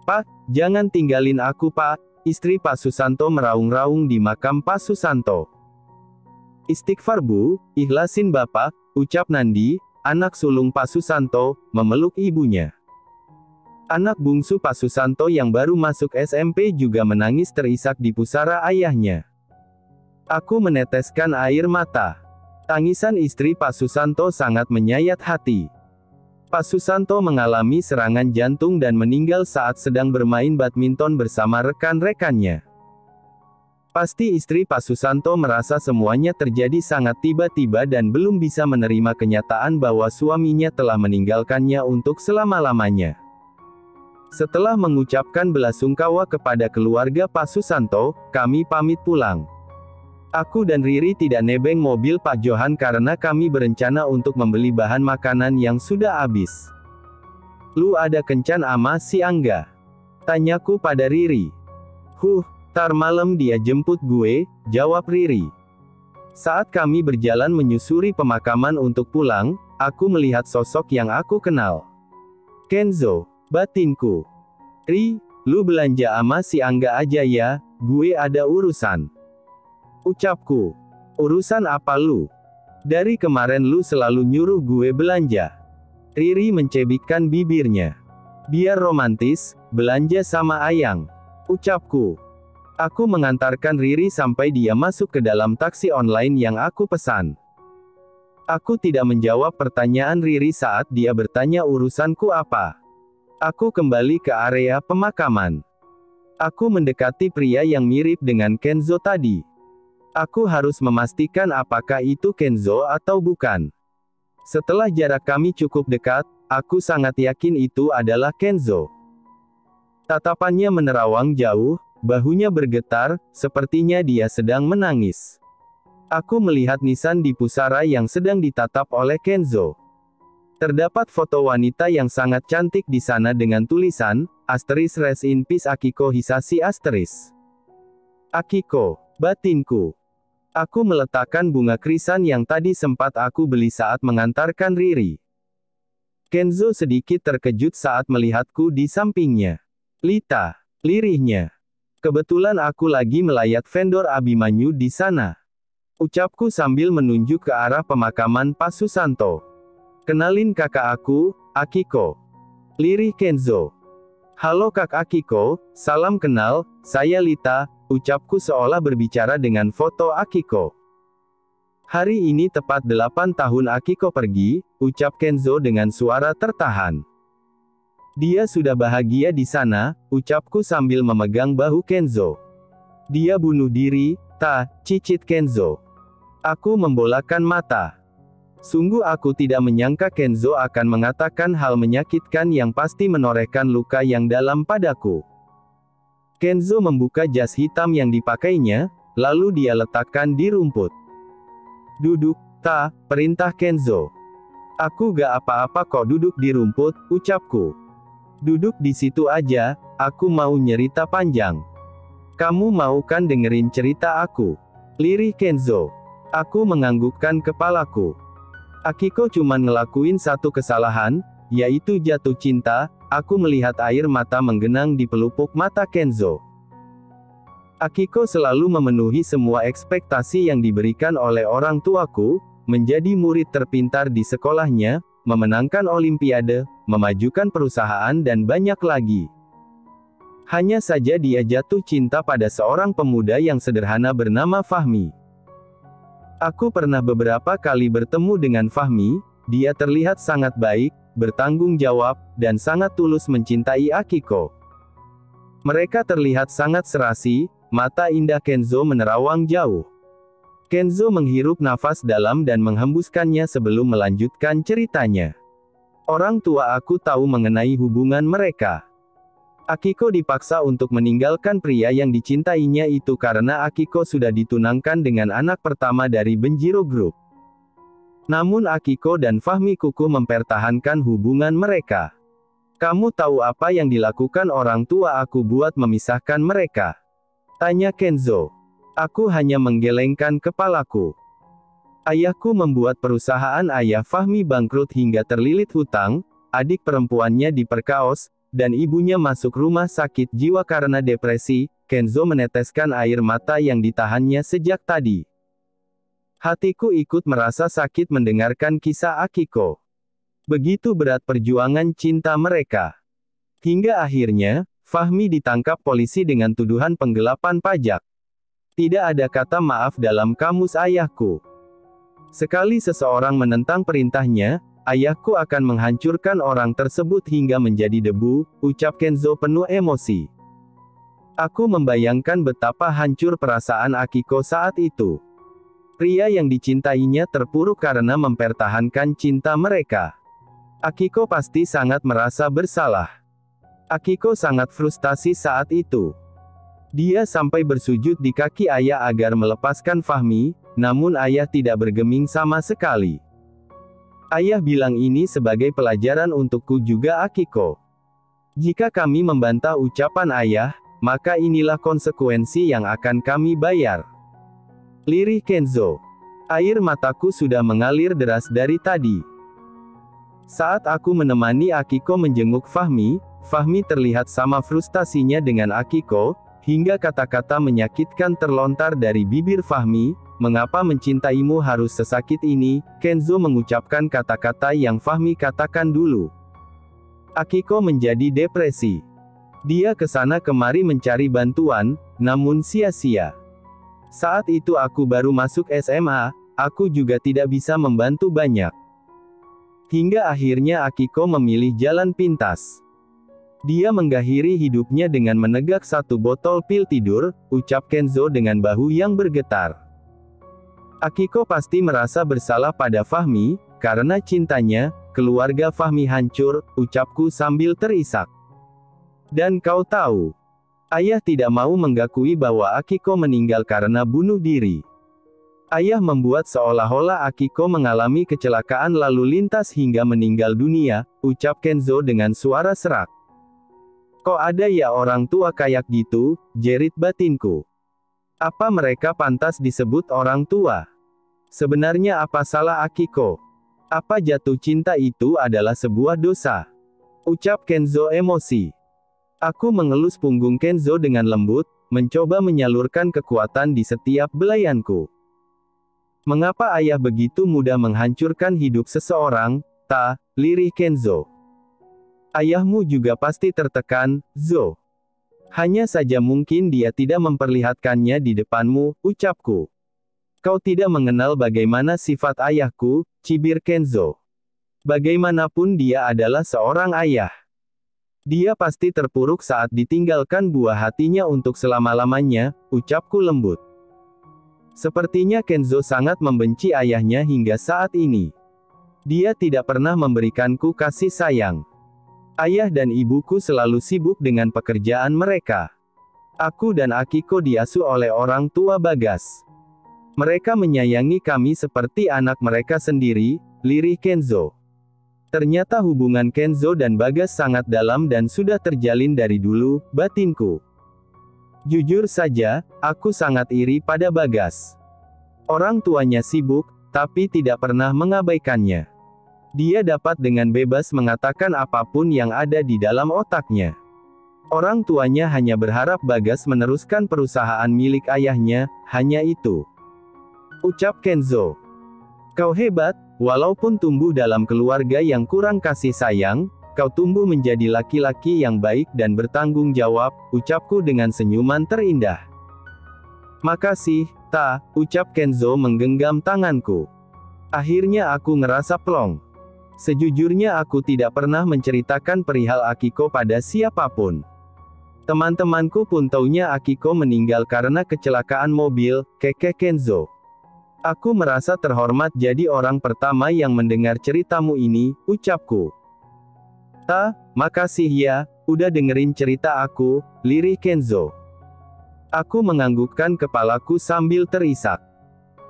Pak, jangan tinggalin aku Pak, istri Pak Susanto meraung-raung di makam Pak Susanto. Istighfar Bu, ikhlasin Bapak, ucap Nandi, anak sulung Pak Susanto, memeluk ibunya. Anak bungsu Pak Susanto yang baru masuk SMP juga menangis terisak di pusara ayahnya. Aku meneteskan air mata. Tangisan istri Pak Susanto sangat menyayat hati. Pak Susanto mengalami serangan jantung dan meninggal saat sedang bermain badminton bersama rekan-rekannya. Pasti istri Pak Susanto merasa semuanya terjadi sangat tiba-tiba dan belum bisa menerima kenyataan bahwa suaminya telah meninggalkannya untuk selama-lamanya. Setelah mengucapkan belasungkawa kepada keluarga Pak Susanto, kami pamit pulang. Aku dan Riri tidak nebeng mobil Pak Johan karena kami berencana untuk membeli bahan makanan yang sudah habis. Lu ada kencan ama si Angga? Tanyaku pada Riri. Tar malam dia jemput gue, jawab Riri. Saat kami berjalan menyusuri pemakaman untuk pulang, aku melihat sosok yang aku kenal. Kenzo. Batinku. Ri, lu belanja ama si Angga aja ya, gue ada urusan. Ucapku. Urusan apa lu? Dari kemarin lu selalu nyuruh gue belanja. Riri mencebikkan bibirnya. Biar romantis, belanja sama Ayang. Ucapku. Aku mengantarkan Riri sampai dia masuk ke dalam taksi online yang aku pesan. Aku tidak menjawab pertanyaan Riri saat dia bertanya urusanku apa. Aku kembali ke area pemakaman. Aku mendekati pria yang mirip dengan Kenzo tadi. Aku harus memastikan apakah itu Kenzo atau bukan. Setelah jarak kami cukup dekat, aku sangat yakin itu adalah Kenzo. Tatapannya menerawang jauh, bahunya bergetar, sepertinya dia sedang menangis. Aku melihat nisan di pusara yang sedang ditatap oleh Kenzo. Terdapat foto wanita yang sangat cantik di sana dengan tulisan, * rest in peace Akiko Hisashi *. Akiko, batinku. Aku meletakkan bunga krisan yang tadi sempat aku beli saat mengantarkan Riri. Kenzo sedikit terkejut saat melihatku di sampingnya. Lita, lirihnya. Kebetulan aku lagi melayat vendor Abimanyu di sana. Ucapku sambil menunjuk ke arah pemakaman Pak Susanto. Kenalin kakak aku, Akiko. Lirih Kenzo. Halo Kak Akiko, salam kenal, saya Lita, ucapku seolah berbicara dengan foto Akiko. Hari ini tepat 8 tahun Akiko pergi, ucap Kenzo dengan suara tertahan. Dia sudah bahagia di sana, ucapku sambil memegang bahu Kenzo. Dia bunuh diri, cicit Kenzo. Aku membolakan mata. Sungguh aku tidak menyangka Kenzo akan mengatakan hal menyakitkan yang pasti menorehkan luka yang dalam padaku. Kenzo membuka jas hitam yang dipakainya, lalu dia letakkan di rumput. Duduk, perintah Kenzo. Aku gak apa-apa kok duduk di rumput, ucapku. Duduk di situ aja, aku mau nyerita panjang. Kamu mau kan dengerin cerita aku? Lirih Kenzo. Aku menganggukkan kepalaku. Akiko cuman ngelakuin satu kesalahan, yaitu jatuh cinta. Aku melihat air mata menggenang di pelupuk mata Kenzo. Akiko selalu memenuhi semua ekspektasi yang diberikan oleh orang tuaku, menjadi murid terpintar di sekolahnya, memenangkan olimpiade, memajukan perusahaan dan banyak lagi. Hanya saja dia jatuh cinta pada seorang pemuda yang sederhana bernama Fahmi. Aku pernah beberapa kali bertemu dengan Fahmi, dia terlihat sangat baik, bertanggung jawab, dan sangat tulus mencintai Akiko. Mereka terlihat sangat serasi, mata indah Kenzo menerawang jauh. Kenzo menghirup nafas dalam dan menghembuskannya sebelum melanjutkan ceritanya. Orang tua aku tahu mengenai hubungan mereka. Akiko dipaksa untuk meninggalkan pria yang dicintainya itu karena Akiko sudah ditunangkan dengan anak pertama dari Benjiro Group. Namun Akiko dan Fahmi kukuh mempertahankan hubungan mereka. Kamu tahu apa yang dilakukan orang tua aku buat memisahkan mereka? Tanya Kenzo. Aku hanya menggelengkan kepalaku. Ayahku membuat perusahaan ayah Fahmi bangkrut hingga terlilit hutang, adik perempuannya diperkaos, dan ibunya masuk rumah sakit jiwa karena depresi, Kenzo meneteskan air mata yang ditahannya sejak tadi. Hatiku ikut merasa sakit mendengarkan kisah Akiko. Begitu berat perjuangan cinta mereka. Hingga akhirnya, Fahmi ditangkap polisi dengan tuduhan penggelapan pajak. Tidak ada kata maaf dalam kamus ayahku. Sekali seseorang menentang perintahnya, ayahku akan menghancurkan orang tersebut hingga menjadi debu, ucap Kenzo penuh emosi. Aku membayangkan betapa hancur perasaan Akiko saat itu. Pria yang dicintainya terpuruk karena mempertahankan cinta mereka. Akiko pasti sangat merasa bersalah. Akiko sangat frustasi saat itu. Dia sampai bersujud di kaki ayah agar melepaskan Fahmi, namun ayah tidak bergeming sama sekali. Ayah bilang ini sebagai pelajaran untukku juga Akiko. Jika kami membantah ucapan ayah, maka inilah konsekuensi yang akan kami bayar. Lirih Kenzo. Air mataku sudah mengalir deras dari tadi. Saat aku menemani Akiko menjenguk Fahmi, Fahmi terlihat sama frustasinya dengan Akiko, hingga kata-kata menyakitkan terlontar dari bibir Fahmi. Mengapa mencintaimu harus sesakit ini? Kenzo mengucapkan kata-kata yang Fahmi katakan dulu. Akiko menjadi depresi. Dia kesana kemari mencari bantuan, namun sia-sia. Saat itu aku baru masuk SMA, aku juga tidak bisa membantu banyak. Hingga akhirnya Akiko memilih jalan pintas. Dia mengakhiri hidupnya dengan menegak satu botol pil tidur, ucap Kenzo dengan bahu yang bergetar. Akiko pasti merasa bersalah pada Fahmi, karena cintanya, keluarga Fahmi hancur, ucapku sambil terisak. Dan kau tahu, ayah tidak mau mengakui bahwa Akiko meninggal karena bunuh diri. Ayah membuat seolah-olah Akiko mengalami kecelakaan lalu lintas hingga meninggal dunia, ucap Kenzo dengan suara serak. Kok ada ya orang tua kayak gitu, jerit batinku. Apa mereka pantas disebut orang tua? Sebenarnya apa salah Akiko? Apa jatuh cinta itu adalah sebuah dosa? Ucap Kenzo emosi. Aku mengelus punggung Kenzo dengan lembut, mencoba menyalurkan kekuatan di setiap belayanku. Mengapa ayah begitu mudah menghancurkan hidup seseorang? Lirih Kenzo. Ayahmu juga pasti tertekan, Zo. Hanya saja mungkin dia tidak memperlihatkannya di depanmu, ucapku. Kau tidak mengenal bagaimana sifat ayahku, cibir Kenzo. Bagaimanapun dia adalah seorang ayah. Dia pasti terpuruk saat ditinggalkan buah hatinya untuk selama-lamanya, ucapku lembut. Sepertinya Kenzo sangat membenci ayahnya hingga saat ini. Dia tidak pernah memberikanku kasih sayang. Ayah dan ibuku selalu sibuk dengan pekerjaan mereka. Aku dan Akiko diasuh oleh orang tua Bagas. Mereka menyayangi kami seperti anak mereka sendiri, lirih Kenzo. Ternyata hubungan Kenzo dan Bagas sangat dalam dan sudah terjalin dari dulu, batinku. Jujur saja, aku sangat iri pada Bagas. Orang tuanya sibuk, tapi tidak pernah mengabaikannya. Dia dapat dengan bebas mengatakan apapun yang ada di dalam otaknya. Orang tuanya hanya berharap Bagas meneruskan perusahaan milik ayahnya, hanya itu. Ucap Kenzo. Kau hebat, walaupun tumbuh dalam keluarga yang kurang kasih sayang, kau tumbuh menjadi laki-laki yang baik dan bertanggung jawab, ucapku dengan senyuman terindah. Makasih, ucap Kenzo menggenggam tanganku. Akhirnya aku ngerasa plong. Sejujurnya aku tidak pernah menceritakan perihal Akiko pada siapapun. Teman-temanku pun taunya Akiko meninggal karena kecelakaan mobil, kekeh Kenzo. Aku merasa terhormat jadi orang pertama yang mendengar ceritamu ini, ucapku. Makasih ya, udah dengerin cerita aku, lirih Kenzo. Aku menganggukkan kepalaku sambil terisak.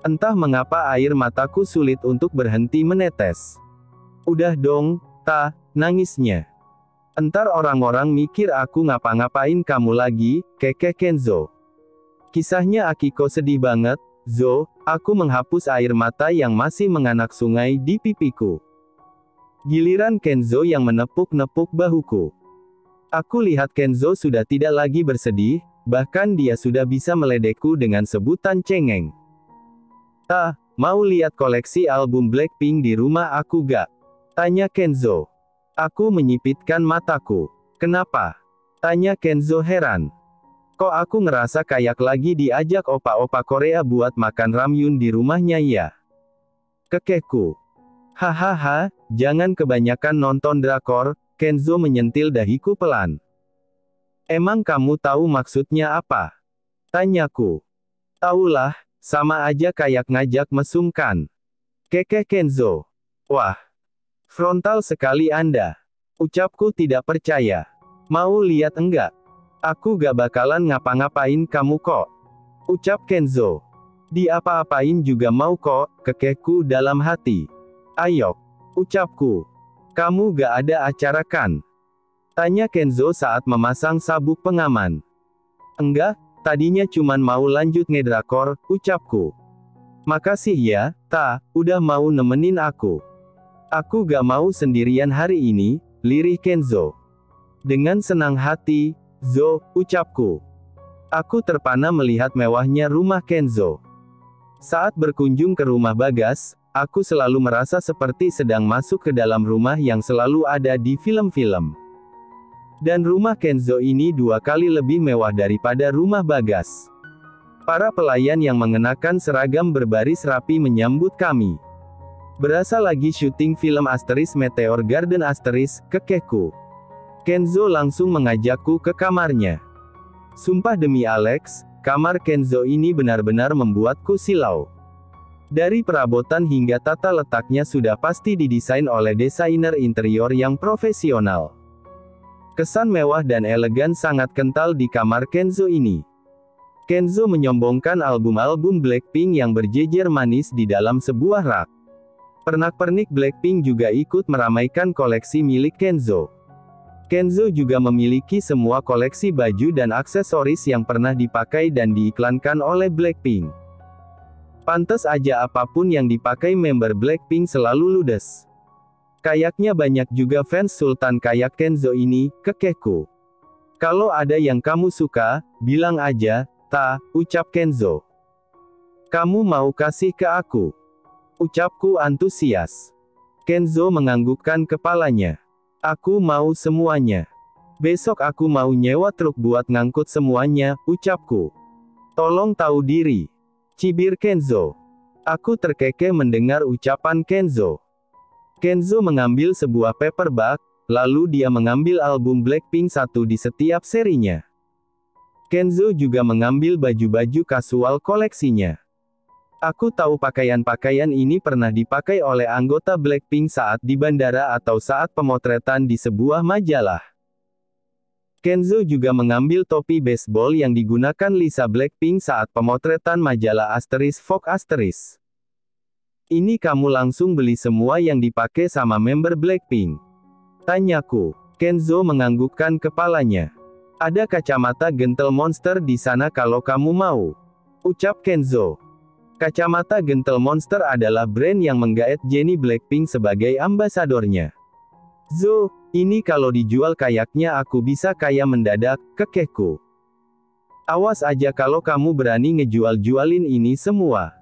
Entah mengapa air mataku sulit untuk berhenti menetes. Udah dong, nangisnya. Entar orang-orang mikir aku ngapa-ngapain kamu lagi, kekeh Kenzo. Kisahnya Akiko sedih banget, Zo, aku menghapus air mata yang masih menganak sungai di pipiku. Giliran Kenzo yang menepuk-nepuk bahuku. Aku lihat Kenzo sudah tidak lagi bersedih, bahkan dia sudah bisa meledekku dengan sebutan cengeng. "Ah, mau lihat koleksi album Blackpink di rumah aku gak?" tanya Kenzo. Aku menyipitkan mataku. "Kenapa?" tanya Kenzo heran. "Kok aku ngerasa kayak lagi diajak opa-opa Korea buat makan ramyun di rumahnya ya?" Kekehku. "Hahaha, jangan kebanyakan nonton drakor." Kenzo menyentil dahiku pelan. "Emang kamu tahu maksudnya apa?" tanyaku. "Taulah, sama aja kayak ngajak mesum kan?" kekeh Kenzo. "Wah, frontal sekali Anda." Ucapku tidak percaya. "Mau lihat enggak? Aku gak bakalan ngapa-ngapain kamu kok," ucap Kenzo. "Diapa-apain juga mau kok," kekehku dalam hati. "Ayo," ucapku. "Kamu gak ada acara kan?" tanya Kenzo saat memasang sabuk pengaman. "Enggak, tadinya cuman mau lanjut ngedrakor," ucapku. "Makasih ya, Ta, udah mau nemenin aku." "Aku gak mau sendirian hari ini," lirih Kenzo. "Dengan senang hati, Zo," ucapku. Aku terpana melihat mewahnya rumah Kenzo. Saat berkunjung ke rumah Bagas, aku selalu merasa seperti sedang masuk ke dalam rumah yang selalu ada di film-film. Dan rumah Kenzo ini 2 kali lebih mewah daripada rumah Bagas. Para pelayan yang mengenakan seragam berbaris rapi menyambut kami. "Berasa lagi syuting film Meteor Garden kekehku. Kenzo langsung mengajakku ke kamarnya. Sumpah demi Alex, kamar Kenzo ini benar-benar membuatku silau. Dari perabotan hingga tata letaknya sudah pasti didesain oleh desainer interior yang profesional. Kesan mewah dan elegan sangat kental di kamar Kenzo ini. Kenzo menyombongkan album-album Blackpink yang berjejer manis di dalam sebuah rak. Pernak-pernik Blackpink juga ikut meramaikan koleksi milik Kenzo. Kenzo juga memiliki semua koleksi baju dan aksesoris yang pernah dipakai dan diiklankan oleh Blackpink. Pantes aja apapun yang dipakai member Blackpink selalu ludes. Kayaknya banyak juga fans Sultan kayak Kenzo ini, kekehku. "Kalau ada yang kamu suka, bilang aja, Ta," ucap Kenzo. "Kamu mau kasih ke aku?" ucapku antusias. Kenzo menganggukkan kepalanya. "Aku mau semuanya. Besok aku mau nyewa truk buat ngangkut semuanya," ucapku. "Tolong tahu diri," cibir Kenzo. Aku terkekeh mendengar ucapan Kenzo. Kenzo mengambil sebuah paper bag, lalu dia mengambil album Blackpink 1 di setiap serinya. Kenzo juga mengambil baju-baju kasual koleksinya. Aku tahu pakaian-pakaian ini pernah dipakai oleh anggota Blackpink saat di bandara atau saat pemotretan di sebuah majalah. Kenzo juga mengambil topi baseball yang digunakan Lisa Blackpink saat pemotretan majalah Vogue. "Ini kamu langsung beli semua yang dipakai sama member Blackpink?" tanyaku. Kenzo menganggukkan kepalanya. "Ada kacamata Gentle Monster di sana kalau kamu mau," ucap Kenzo. Kacamata Gentle Monster adalah brand yang menggaet Jennie Blackpink sebagai ambasadornya. "Zo, ini kalau dijual kayaknya aku bisa kaya mendadak," kekehku. "Awas aja kalau kamu berani ngejual-jualin ini semua,"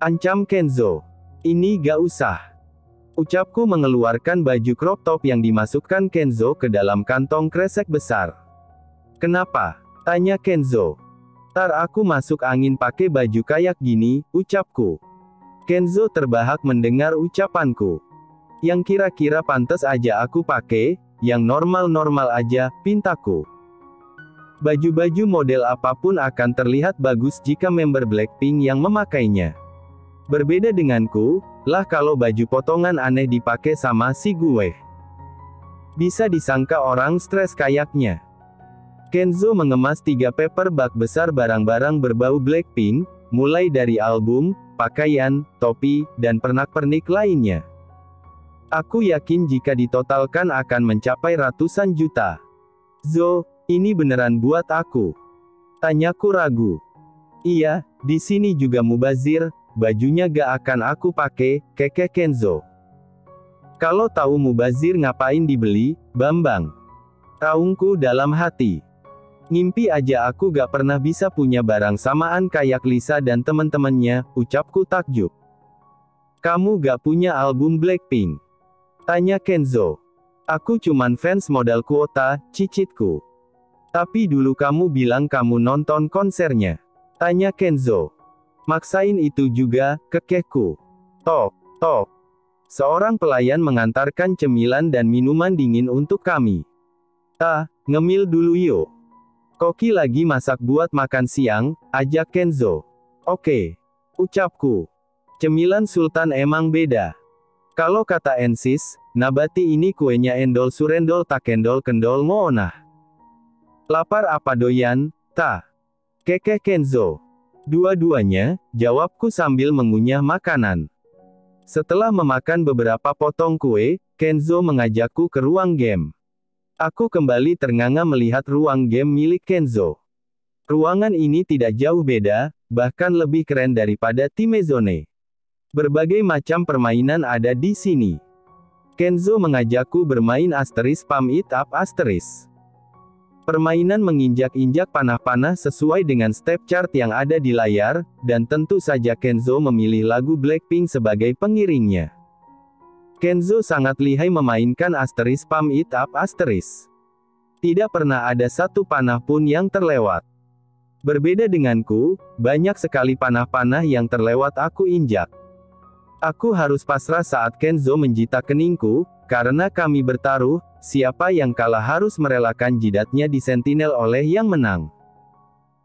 ancam Kenzo. "Ini gak usah," ucapku mengeluarkan baju crop top yang dimasukkan Kenzo ke dalam kantong kresek besar. "Kenapa?" tanya Kenzo. "Tar aku masuk angin pakai baju kayak gini," ucapku. Kenzo terbahak mendengar ucapanku. "Yang kira-kira pantas aja aku pakai, yang normal-normal aja," pintaku. "Baju-baju model apapun akan terlihat bagus jika member Blackpink yang memakainya. Berbeda denganku, lah kalau baju potongan aneh dipakai sama si gue. Bisa disangka orang stres kayaknya." Kenzo mengemas 3 paper bag besar barang-barang berbau Blackpink, mulai dari album, pakaian, topi, dan pernak-pernik lainnya. Aku yakin jika ditotalkan akan mencapai ratusan juta. "Zo, ini beneran buat aku?" tanyaku ragu. "Iya, di sini juga mubazir, bajunya gak akan aku pakai," kekeh Kenzo. "Kalau tahu mubazir ngapain dibeli, Bambang?" Raungku dalam hati. Ngimpi aja aku gak pernah bisa punya barang samaan kayak Lisa dan temen-temennya, ucapku takjub. Kamu gak punya album Blackpink? Tanya Kenzo. Aku cuman fans modal kuota, cicitku. Tapi dulu kamu bilang kamu nonton konsernya. Tanya Kenzo. Maksain itu juga, kekehku. Tok, tok. Seorang pelayan mengantarkan cemilan dan minuman dingin untuk kami. Ngemil dulu yuk. Koki lagi masak buat makan siang, ajak Kenzo. Oke. Ucapku. Cemilan Sultan emang beda. Kalau kata Ensis, nabati ini kuenya endol surendol tak kendol kendol ngoonah. Lapar apa doyan, ta? Kekeh Kenzo. Dua-duanya, jawabku sambil mengunyah makanan. Setelah memakan beberapa potong kue, Kenzo mengajakku ke ruang game. Aku kembali ternganga melihat ruang game milik Kenzo. Ruangan ini tidak jauh beda, bahkan lebih keren daripada Timezone. Berbagai macam permainan ada di sini. Kenzo mengajakku bermain Pump It Up *. Permainan menginjak-injak panah-panah sesuai dengan step chart yang ada di layar, dan tentu saja Kenzo memilih lagu Blackpink sebagai pengiringnya. Kenzo sangat lihai memainkan Pump It Up *. Tidak pernah ada satu panah pun yang terlewat. Berbeda denganku, banyak sekali panah-panah yang terlewat aku injak. Aku harus pasrah saat Kenzo menjita keningku, karena kami bertaruh, siapa yang kalah harus merelakan jidatnya di sentinel oleh yang menang.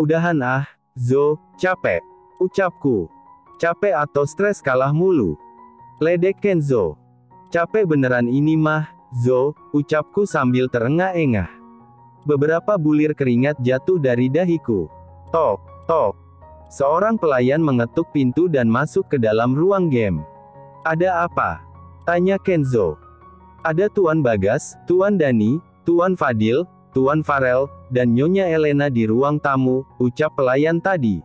Udahan Zo, capek. Ucapku. Capek atau stres kalah mulu. Ledek Kenzo. Capek beneran ini mah, Zo, ucapku sambil terengah-engah. Beberapa bulir keringat jatuh dari dahiku. Tok, tok. Seorang pelayan mengetuk pintu dan masuk ke dalam ruang game. Ada apa? Tanya Kenzo. Ada Tuan Bagas, Tuan Dani, Tuan Fadil, Tuan Farel, dan Nyonya Elena di ruang tamu, ucap pelayan tadi.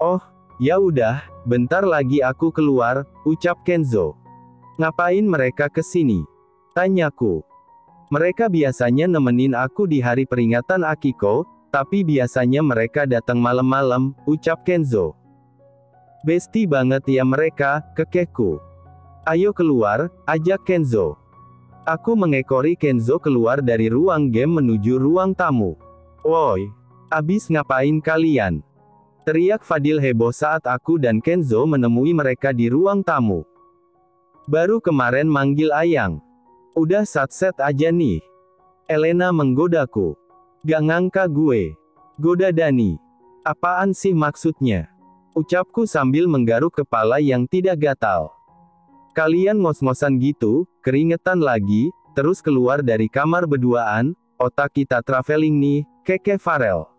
Oh, ya udah, bentar lagi aku keluar, ucap Kenzo. Ngapain mereka ke sini? Tanyaku. Mereka biasanya nemenin aku di hari peringatan Akiko, tapi biasanya mereka datang malam-malam, ucap Kenzo. Besti banget ya mereka, kekehku. Ayo keluar, ajak Kenzo. Aku mengekori Kenzo keluar dari ruang game menuju ruang tamu. Woi, abis ngapain kalian? Teriak Fadil heboh saat aku dan Kenzo menemui mereka di ruang tamu. Baru kemarin manggil Ayang. Udah satset aja nih. Elena menggodaku. Gak ngangka gue. Goda Dani. Apaan sih maksudnya? Ucapku sambil menggaruk kepala yang tidak gatal. Kalian ngos-ngosan gitu, keringetan lagi, terus keluar dari kamar berduaan, otak kita traveling nih, kekeh Farel.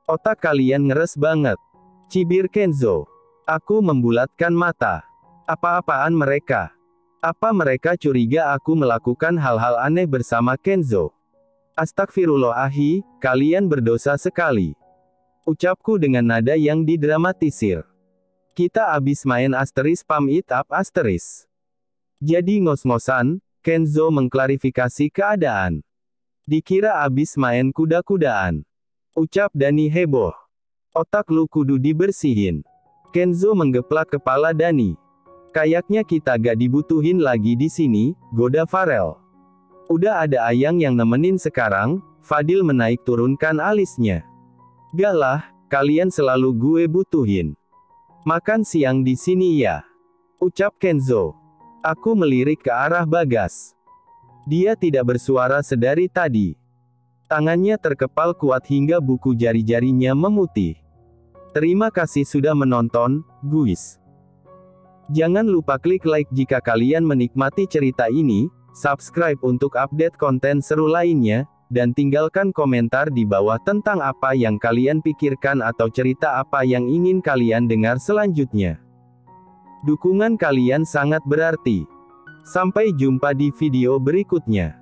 Otak kalian ngeres banget. Cibir Kenzo. Aku membulatkan mata. Apa-apaan mereka? Apa mereka curiga aku melakukan hal-hal aneh bersama Kenzo? Astagfirullahi, kalian berdosa sekali. Ucapku dengan nada yang didramatisir. Kita abis main Pump It Up *. Jadi ngos-ngosan, Kenzo mengklarifikasi keadaan. Dikira abis main kuda-kudaan. Ucap Dani heboh. Otak lu kudu dibersihin. Kenzo menggeplak kepala Dani. Kayaknya kita gak dibutuhin lagi di sini, goda Farel. Udah ada Ayang yang nemenin sekarang, Fadil menaik turunkan alisnya. Gak lah, kalian selalu gue butuhin. Makan siang di sini ya. Ucap Kenzo. Aku melirik ke arah Bagas. Dia tidak bersuara sedari tadi. Tangannya terkepal kuat hingga buku jari-jarinya memutih. Terima kasih sudah menonton, guys. Jangan lupa klik like jika kalian menikmati cerita ini, subscribe untuk update konten seru lainnya, dan tinggalkan komentar di bawah tentang apa yang kalian pikirkan atau cerita apa yang ingin kalian dengar selanjutnya. Dukungan kalian sangat berarti. Sampai jumpa di video berikutnya.